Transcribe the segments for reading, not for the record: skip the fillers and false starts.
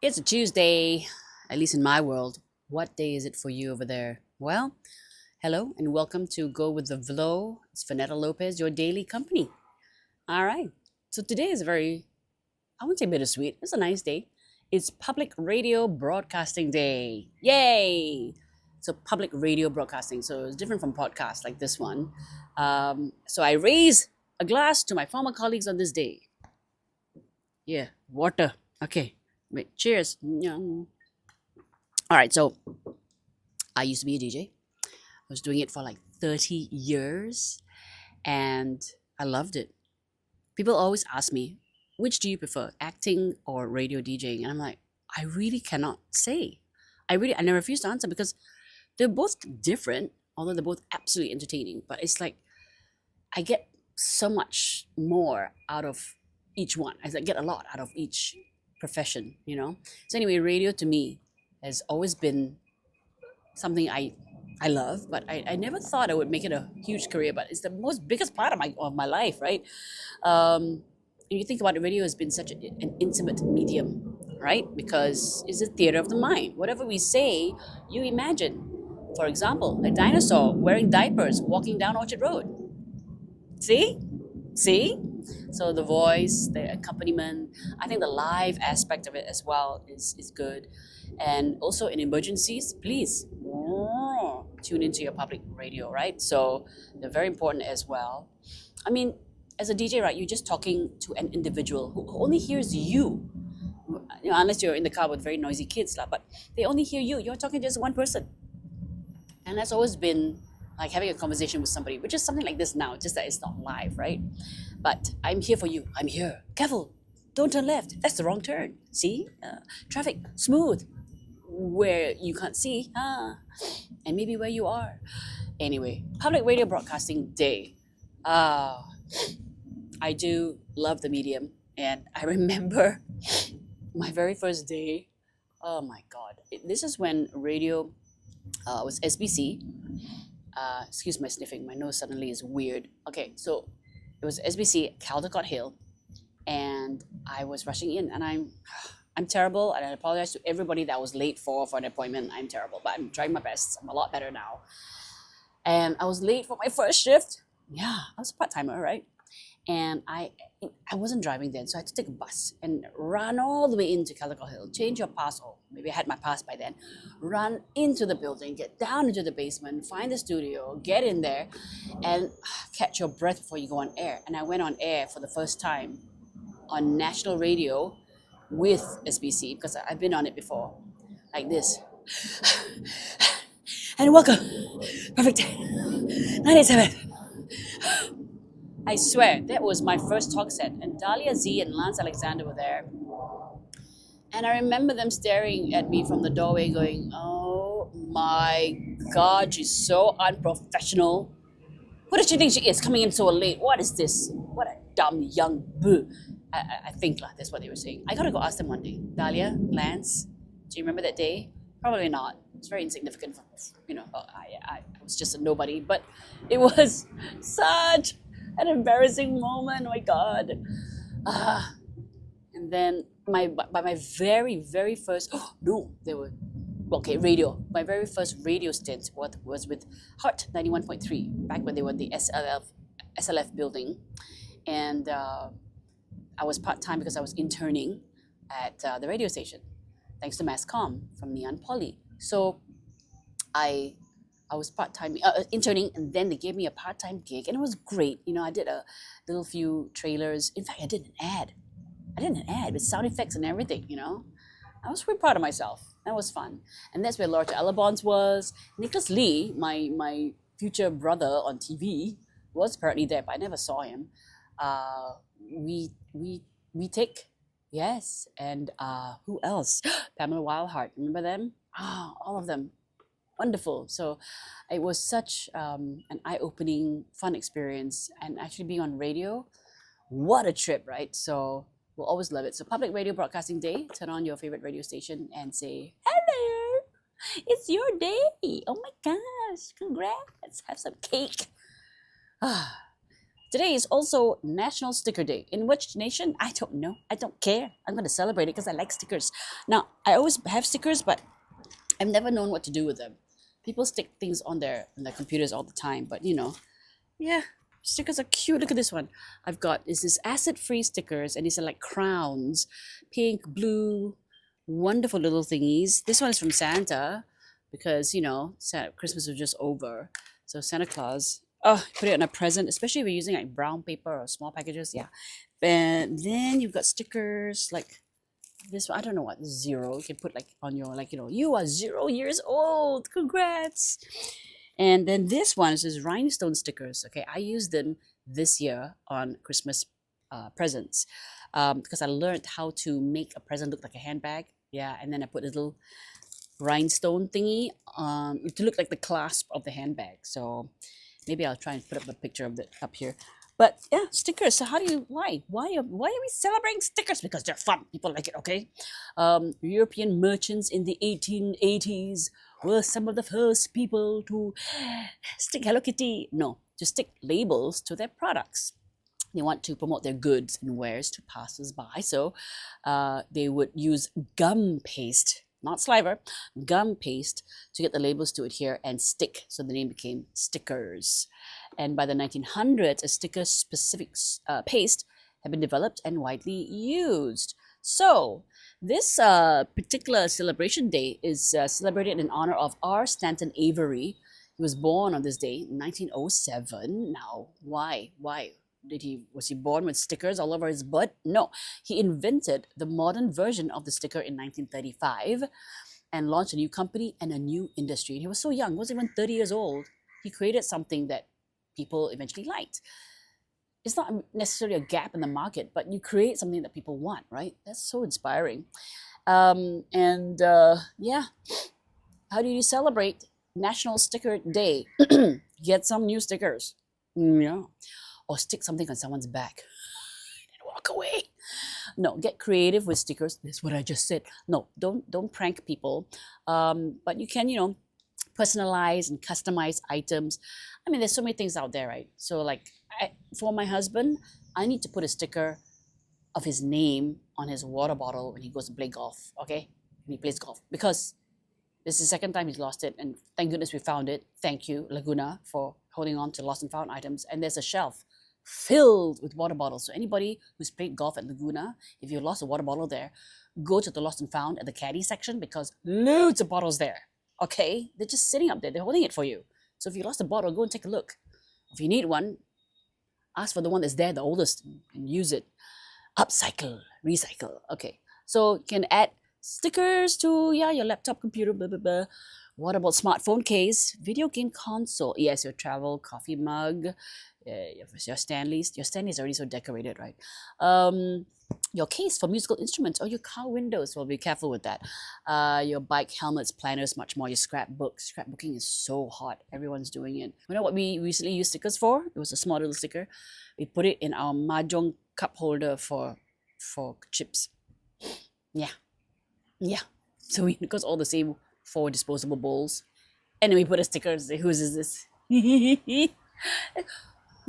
It's a Tuesday, at least in my world. What day is it for you over there? Well, hello and welcome to Go with the Flow. It's Vanetta Lopez, your daily company. All right. So today is a very, I wouldn't say bittersweet. It's a nice day. It's Public Radio Broadcasting Day. Yay! So public radio broadcasting. So it's different from podcasts like this one. So I raise a glass to my former colleagues on this day. Yeah, water. Okay. Wait, cheers. Nyang. All right, so I used to be a DJ. I was doing it for like 30 years and I loved it. People always ask me, which do you prefer, acting or radio DJing? And I'm like, I really cannot say. I never refuse to answer because they're both different, although they're both absolutely entertaining. But it's like I get so much more out of each one. I get a lot out of each profession. So anyway, radio to me has always been something I love, but I never thought I would make it a huge career. But it's the most biggest part of my life, right? And you think about it, radio has been such an intimate medium, right? Because it's a theater of the mind. Whatever we say, you imagine. For example, a dinosaur wearing diapers walking down Orchard Road. See? See? So the voice, the accompaniment, I think the live aspect of it as well is good. And also in emergencies, please tune into your public radio, right? So they're very important as well. I mean, as a DJ, right, you're just talking to an individual who only hears you. Unless you're in the car with very noisy kids, lah, but they only hear you. You're talking to just one person. And that's always been like having a conversation with somebody, which is something like this now, just that it's not live, right? But I'm here for you. I'm here. Careful. Don't turn left. That's the wrong turn. See? Traffic. Smooth. Where you can't see. And maybe where you are. Anyway, Public Radio Broadcasting Day. I do love the medium. And I remember my very first day. Oh my God. This is when radio was SBC. Excuse my sniffing. My nose suddenly is weird. Okay, so it was SBC Caldecott Hill, and I was rushing in, and I'm terrible, and I apologize to everybody that was late for an appointment. I'm terrible, but I'm trying my best. I'm a lot better now. And I was late for my first shift. Yeah, I was a part timer, right? And I wasn't driving then, so I had to take a bus and run all the way into Caldecott Hill, change your pass, or maybe I had my pass by then, run into the building, get down into the basement, find the studio, get in there, and catch your breath before you go on air. And I went on air for the first time on national radio with SBC, because I've been on it before, like this. And welcome, perfect, 97. I swear, that was my first talk set. And Dahlia Z and Lance Alexander were there. And I remember them staring at me from the doorway going, oh my God, she's so unprofessional. Who does she think she is, coming in so late? What is this? What a dumb young boo. I think that's what they were saying. I gotta go ask them one day. Dahlia, Lance, do you remember that day? Probably not. It's very insignificant. I was just a nobody. But it was such an embarrassing moment. Oh my God. And then my very, very first, radio. My very first radio stint was with Heart 91.3, back when they were the SLF building. And I was part-time because I was interning at the radio station, thanks to Masscom from Neon Poly. So I was part-time interning, and then they gave me a part-time gig, and it was great. I did a little few trailers. In fact, I did an ad with sound effects and everything. I was pretty proud of myself. That was fun. And that's where Loretta Elabons was. Nicholas Lee, my future brother on TV, was apparently there, but I never saw him. We take, yes, and who else? Pamela Wildheart, remember them? All of them. Wonderful. So it was such an eye-opening, fun experience. And actually being on radio, what a trip, right? So we'll always love it. So Public Radio Broadcasting Day, turn on your favorite radio station and say, hello, it's your day. Oh my gosh, congrats. Have some cake. Today is also National Sticker Day. In which nation? I don't know. I don't care. I'm going to celebrate it because I like stickers. Now, I always have stickers, but I've never known what to do with them. People stick things on their computers all the time, but yeah, stickers are cute. Look at this one. I've got is this acid-free stickers, and these are like crowns, pink, blue, wonderful little thingies. This one is from Santa because Christmas was just over, so Santa Claus. Oh, put it on a present, especially if you're using like brown paper or small packages. Yeah, and then you've got stickers like this one. I don't know what zero. You can put like on your you are 0 years old. Congrats. And then this one is rhinestone stickers. Okay, I used them this year on Christmas presents because I learned how to make a present look like a handbag. Yeah, and then I put a little rhinestone thingy to look like the clasp of the handbag. So maybe I'll try and put up a picture of it up here. But yeah, stickers. So why are we celebrating stickers? Because they're fun. People like it. Okay, European merchants in the 1880s were some of the first people to stick Hello Kitty. No, to stick labels to their products. They want to promote their goods and wares to passers-by. So they would use gum paste, not saliva, gum paste to get the labels to adhere and stick. So the name became stickers. And by the 1900s, a sticker-specific paste had been developed and widely used. So this particular celebration day is celebrated in honor of R. Stanton Avery. He was born on this day in 1907. Now, why? Was he born with stickers all over his butt? No, he invented the modern version of the sticker in 1935 and launched a new company and a new industry. And he was so young, wasn't even 30 years old. He created something that people eventually liked. It's not necessarily a gap in the market, but you create something that people want, right? That's so inspiring. Yeah, how do you celebrate National Sticker Day? Get some new stickers. Yeah. Or stick something on someone's back and walk away. No, get creative with stickers. That's what I just said. No, don't prank people. But you can, personalize and customize items. I mean, there's so many things out there, right? So like for my husband, I need to put a sticker of his name on his water bottle when he goes to play golf, okay? When he plays golf. Because this is the second time he's lost it, and thank goodness we found it. Thank you, Laguna, for holding on to lost and found items. And there's a shelf filled with water bottles. So anybody who's played golf at Laguna, if you lost a water bottle there, go to the lost and found at the caddy section because loads of bottles there. Okay, they're just sitting up there. They're holding it for you. So if you lost a bottle, go and take a look. If you need one, ask for the one that's there, the oldest, and use it. Upcycle, recycle. Okay, so you can add stickers to your laptop, computer, blah blah blah. What about smartphone case, video game console? Yes, your travel coffee mug, your Stanley's. Your Stanley's already so decorated, right? Your case for musical instruments or your car windows. Well, be careful with that. Your bike helmets, planners, much more. Your scrapbooks. Scrapbooking is so hot. Everyone's doing it. You know what we recently used stickers for? It was a small little sticker. We put it in our mahjong cup holder for chips. Yeah. So we got all the same 4 disposable bowls, and then we put a sticker and say, "Whose is this?" You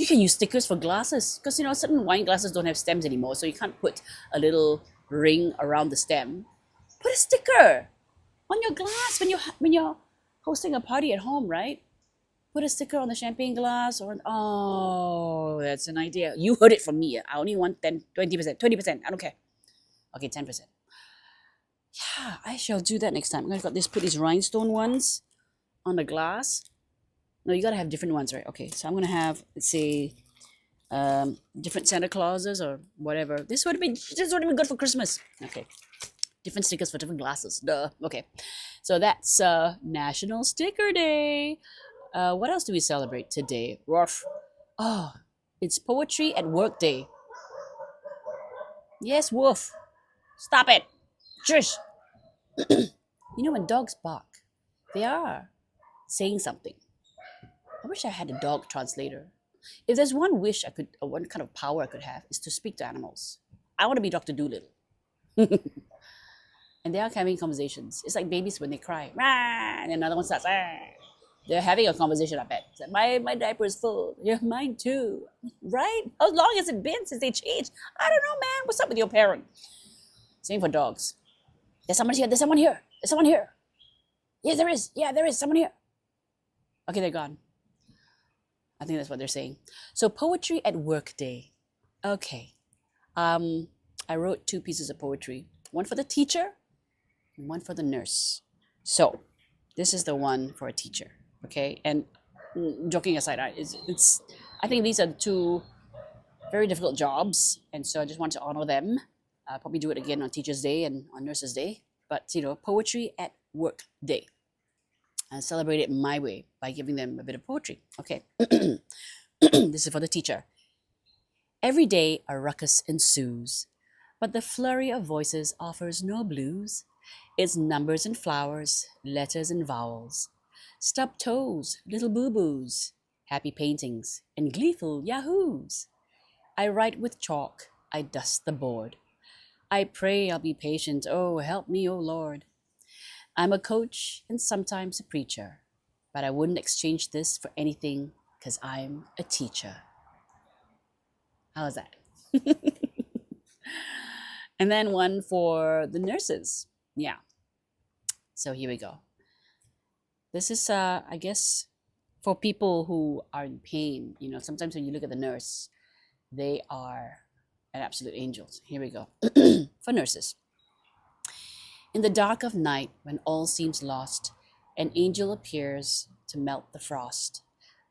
can use stickers for glasses because certain wine glasses don't have stems anymore, so you can't put a little ring around the stem. Put a sticker on your glass when you're hosting a party at home, right? Put a sticker on the champagne glass oh, that's an idea. You heard it from me. I only want 10, 20%, 20%. I don't care. Okay, 10%. Yeah, I shall do that next time. I'm gonna put these rhinestone ones on the glass. No, you gotta have different ones, right? Okay, so I'm gonna have, let's say, different Santa Clauses or whatever. This would have been good for Christmas. Okay, different stickers for different glasses. Duh. Okay, so that's National Sticker Day. What else do we celebrate today? Ruff. Oh, it's Poetry at Work Day. Yes, woof. Stop it. Shush. When dogs bark, they are saying something. I wish I had a dog translator. If there's one wish one kind of power I could have, is to speak to animals. I want to be Dr. Doolittle. And they are having conversations. It's like babies when they cry. Rah! And another one starts. Rah! They're having a conversation, I bet. It's like, my diaper is full. Yeah, mine too. Right? How long has it been since they changed? I don't know, man. What's up with your parent? Same for dogs. There's someone here. There's someone here. There's someone here. Yeah, there is. Yeah, there is someone here. Okay, they're gone. I think that's what they're saying. So poetry at work day. Okay. I wrote two pieces of poetry. One for the teacher and one for the nurse. So this is the one for a teacher. Okay. And joking aside, it's I think these are two very difficult jobs, and so I just want to honor them. I'll probably do it again on Teachers' Day and on Nurses' Day. But poetry at work day. I celebrate it my way by giving them a bit of poetry. Okay. This is for the teacher. Every day a ruckus ensues, but the flurry of voices offers no blues. It's numbers and flowers, letters and vowels, stubbed toes, little boo-boos, happy paintings, and gleeful yahoos. I write with chalk, I dust the board. I pray I'll be patient, oh, help me, oh Lord. I'm a coach and sometimes a preacher, but I wouldn't exchange this for anything because I'm a teacher. How was that? And then one for the nurses. Yeah. So here we go. This is, I guess, for people who are in pain. Sometimes when you look at the nurse, they are an absolute angels. Here we go. For nurses. In the dark of night, when all seems lost, an angel appears to melt the frost.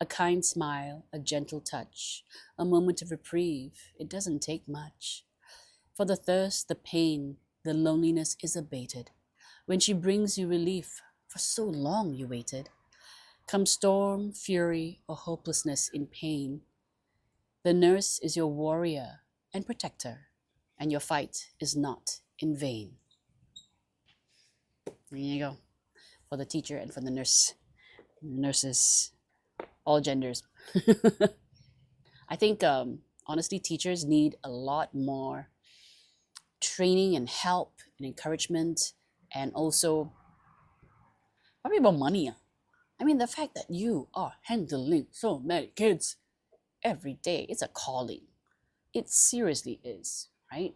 A kind smile, a gentle touch, a moment of reprieve. It doesn't take much. For the thirst, the pain, the loneliness is abated. When she brings you relief, for so long you waited. Come storm, fury, or hopelessness in pain, the nurse is your warrior and protector, and your fight is not in vain. There you go. For the teacher and for the nurses, all genders. I think, honestly, teachers need a lot more training and help and encouragement, and also probably about money. I mean, the fact that you are handling so many kids every day, it's a calling. It seriously is, right?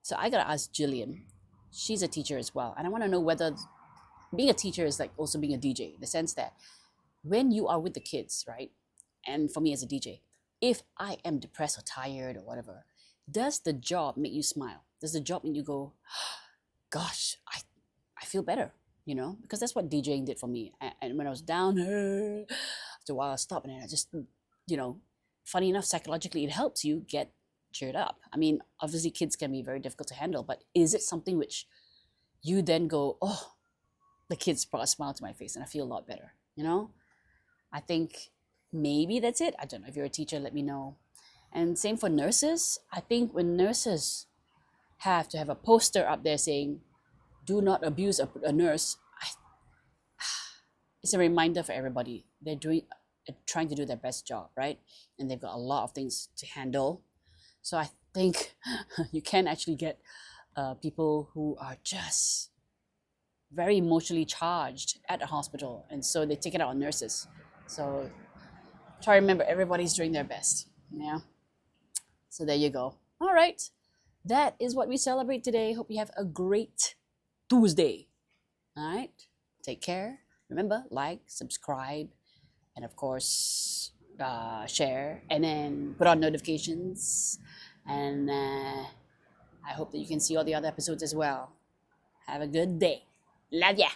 So I gotta ask Jillian. She's a teacher as well, and I want to know whether being a teacher is like also being a DJ, in the sense that when you are with the kids, right? And for me as a DJ, if I am depressed or tired or whatever, does the job make you smile? Does the job make you go, gosh, I feel better, Because that's what DJing did for me. And when I was down, after a while I stopped, and I just, funny enough, psychologically, it helps you get cheered up. I mean, obviously kids can be very difficult to handle, but is it something which you then go, oh, the kids brought a smile to my face and I feel a lot better, I think maybe that's it. I don't know. If you're a teacher, let me know. And same for nurses. I think when nurses have to have a poster up there saying, do not abuse a nurse, it's a reminder for everybody. They're trying to do their best job, right? And they've got a lot of things to handle. So I think you can actually get people who are just very emotionally charged at a hospital, and so they take it out on nurses. So try to remember, everybody's doing their best. Yeah. So there you go. All right. That is what we celebrate today. Hope you have a great Tuesday. All right. Take care. Remember, like, subscribe, and of course, share, and then put on notifications. And I hope that you can see all the other episodes as well. Have a good day. Love ya.